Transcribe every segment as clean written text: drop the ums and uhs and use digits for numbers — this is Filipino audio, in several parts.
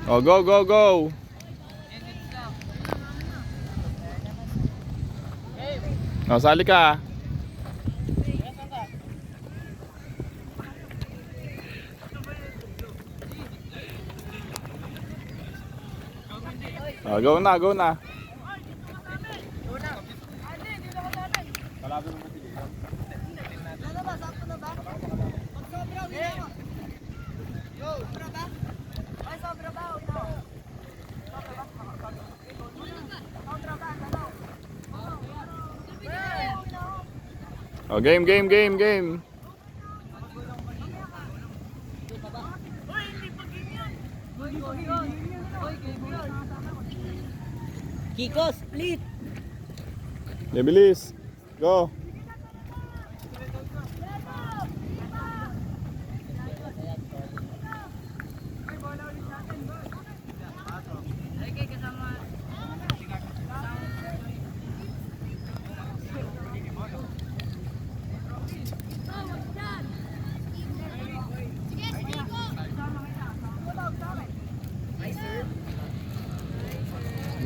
Oh, go, go, go. Oh, sali ka. Oh, go na, go na. Oh, game, game, game, game. Kiko, split. Bilis. Go.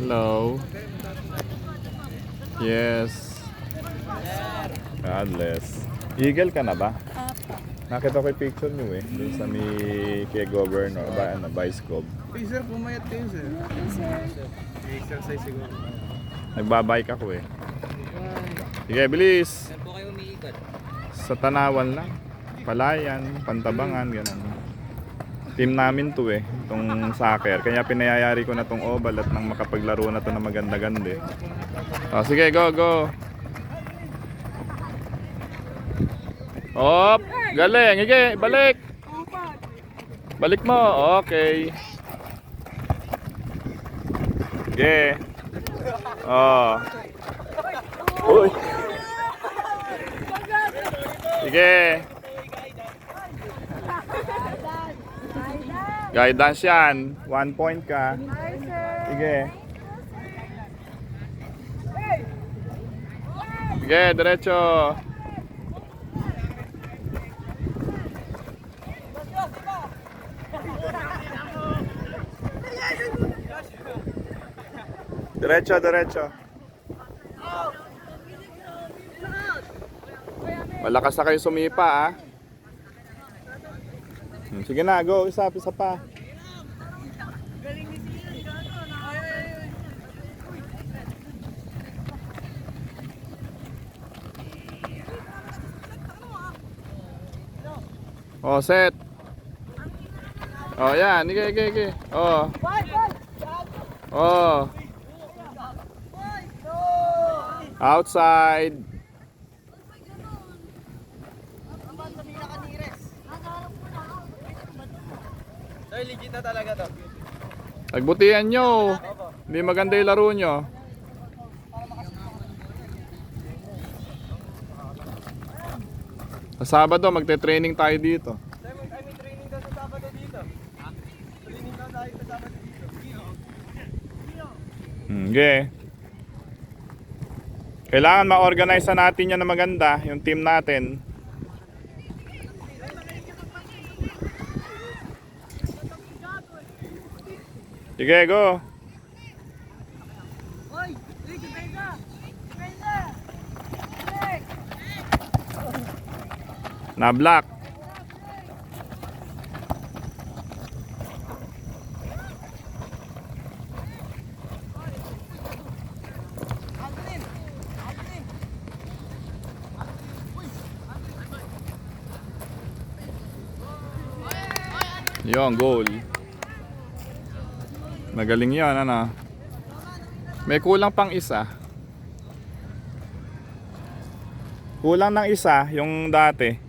Hello. Yes. God bless. Eagle ka na ba? Nakita ko yung picture niyo eh. Doon sa may kay Governor, Vice Gov. Hey sir, pumayat kayo sir. May exercise siguro. Nagbabike ako eh. Sige, bilis. Saan po kayo umiikot? Sa Tanawan lang. Palayan, Pantabangan, ganun. Team namin to eh, itong soccer. Kaya pinayayari ko na tong oval at nang makapaglaro na to na maganda-ganda eh. Oh, sige, go, go. Hop, galing. Sige, balik. Balik mo. Okay. Sige. Oh. Uy. Sige. Guidance yan. 1 point ka. Sige. Sige, diretso. Diretso, diretso. Malakas na kayo sumipa, ah. Sige na, go. Isa pa. Oh, set. Oh, yan. Ige. Oh. Oh. Outside. Sir, legit na talaga to. Nagbutihan nyo. Hindi maganda yung laro nyo. Sa Sabado, magte-training tayo dito. Sir, may training daw sa Sabado dito. Ha? Training daw tayo sa Sabado dito. Okay. Kailangan ma-organize na natin yan na maganda, yung team natin. Sige, go. Na-block. Yung goal. Magaling yan, ano. May kulang pang isa. Kulang ng isa, yung dati.